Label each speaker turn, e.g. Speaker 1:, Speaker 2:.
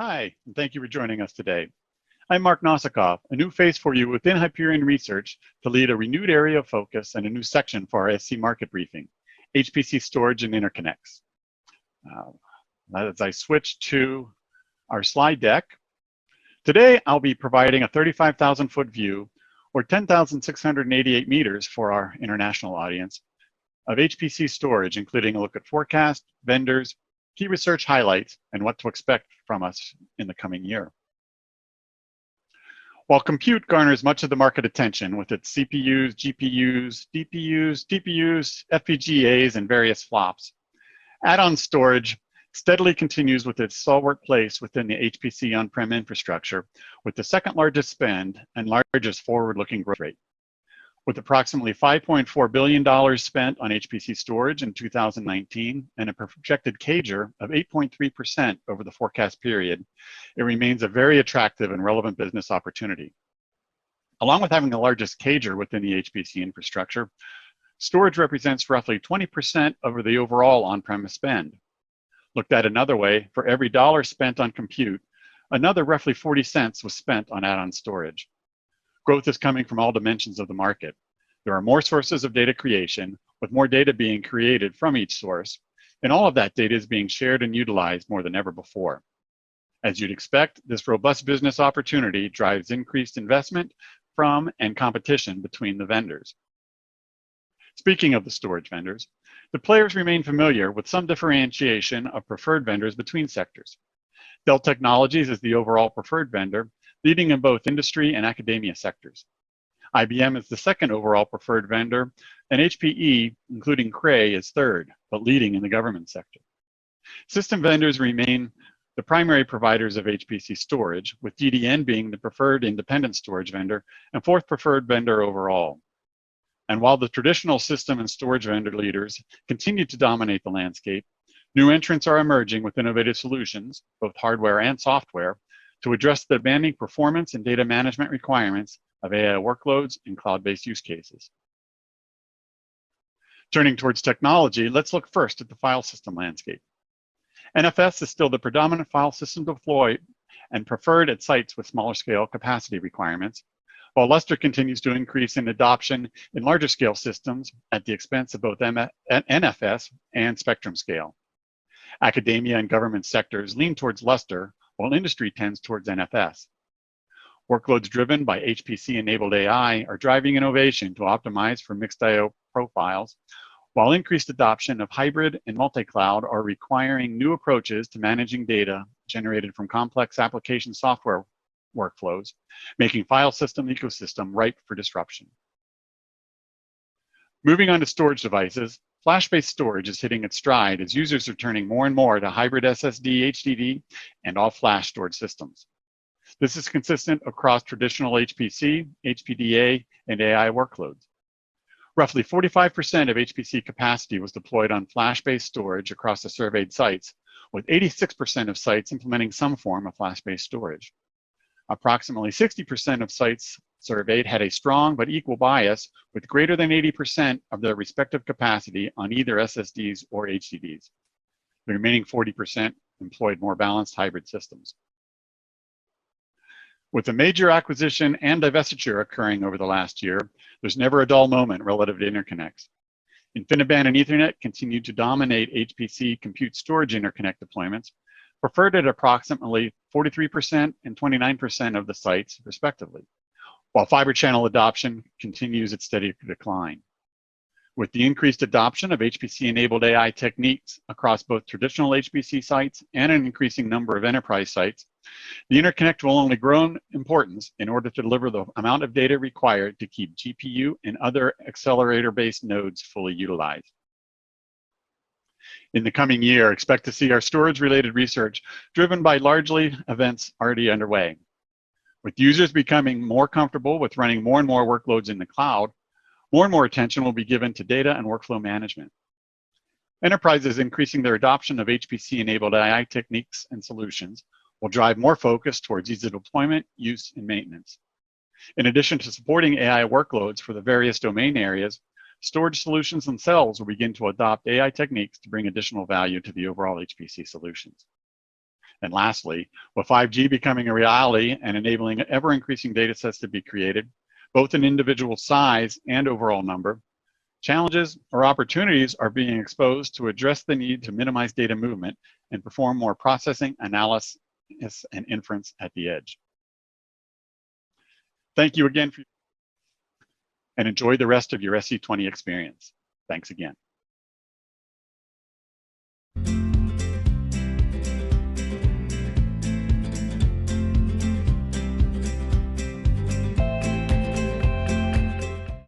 Speaker 1: Hi, and thank you for joining us today. I'm Mark Nossokoff, a new face for you within Hyperion Research to lead a renewed area of focus and a new section for our SC market briefing, HPC storage and interconnects. As I switch to our slide deck, today I'll be providing a 35,000-foot view, or 10,688 meters for our international audience, of HPC storage, including a look at forecast, vendors, key research highlights, and what to expect from us in the coming year. While compute garners much of the market attention with its CPUs, GPUs, DPUs, TPUs, FPGAs, and various flops, add-on storage steadily continues with its stalwart place within the HPC on-prem infrastructure, with the second largest spend and largest forward-looking growth rate. With approximately $5.4 billion spent on HPC storage in 2019 and a projected CAGR of 8.3% over the forecast period, it remains a very attractive and relevant business opportunity. Along with having the largest CAGR within the HPC infrastructure, storage represents roughly 20% of the overall on-premise spend. Looked at another way, for every dollar spent on compute, another roughly 40 cents was spent on add-on storage. Growth is coming from all dimensions of the market. There are more sources of data creation, with more data being created from each source, and all of that data is being shared and utilized more than ever before. As you'd expect, this robust business opportunity drives increased investment from and competition between the vendors. Speaking of the storage vendors, the players remain familiar with some differentiation of preferred vendors between sectors. Dell Technologies is the overall preferred vendor, leading in both industry and academia sectors. IBM is the second overall preferred vendor, and HPE, including Cray, is third, but leading in the government sector. System vendors remain the primary providers of HPC storage, with DDN being the preferred independent storage vendor and fourth preferred vendor overall. And while the traditional system and storage vendor leaders continue to dominate the landscape, new entrants are emerging with innovative solutions, both hardware and software, to address the demanding performance and data management requirements of AI workloads and cloud-based use cases. Turning towards technology, let's look first at the file system landscape. NFS is still the predominant file system deployed and preferred at sites with smaller scale capacity requirements, while Lustre continues to increase in adoption in larger scale systems at the expense of both NFS and spectrum scale. Academia and government sectors lean towards Lustre, while industry tends towards NFS. Workloads driven by HPC-enabled AI are driving innovation to optimize for mixed I/O profiles, while increased adoption of hybrid and multi-cloud are requiring new approaches to managing data generated from complex application software workflows, making file system ecosystem ripe for disruption. Moving on to storage devices, flash-based storage is hitting its stride as users are turning more and more to hybrid SSD, HDD, and all-flash storage systems. This is consistent across traditional HPC, HPDA, and AI workloads. Roughly 45% of HPC capacity was deployed on flash-based storage across the surveyed sites, with 86% of sites implementing some form of flash-based storage. Approximately 60% of sites surveyed had a strong but equal bias, with greater than 80% of their respective capacity on either SSDs or HDDs. The remaining 40% employed more balanced hybrid systems. With a major acquisition and divestiture occurring over the last year, there's never a dull moment relative to interconnects. InfiniBand and Ethernet continue to dominate HPC compute storage interconnect deployments, preferred at approximately 43% and 29% of the sites, respectively, while fiber channel adoption continues its steady decline. With the increased adoption of HPC-enabled AI techniques across both traditional HPC sites and an increasing number of enterprise sites, the interconnect will only grow in importance in order to deliver the amount of data required to keep GPU and other accelerator-based nodes fully utilized. In the coming year, expect to see our storage-related research driven by largely events already underway. With users becoming more comfortable with running more and more workloads in the cloud, more and more attention will be given to data and workflow management. Enterprises increasing their adoption of HPC-enabled AI techniques and solutions will drive more focus towards ease of deployment, use, and maintenance. In addition to supporting AI workloads for the various domain areas, storage solutions themselves will begin to adopt AI techniques to bring additional value to the overall HPC solutions. And lastly, with 5G becoming a reality and enabling ever-increasing data sets to be created, both in individual size and overall number, challenges or opportunities are being exposed to address the need to minimize data movement and perform more processing, analysis, and inference at the edge. Thank you again and enjoy the rest of your SC20 experience. Thanks again.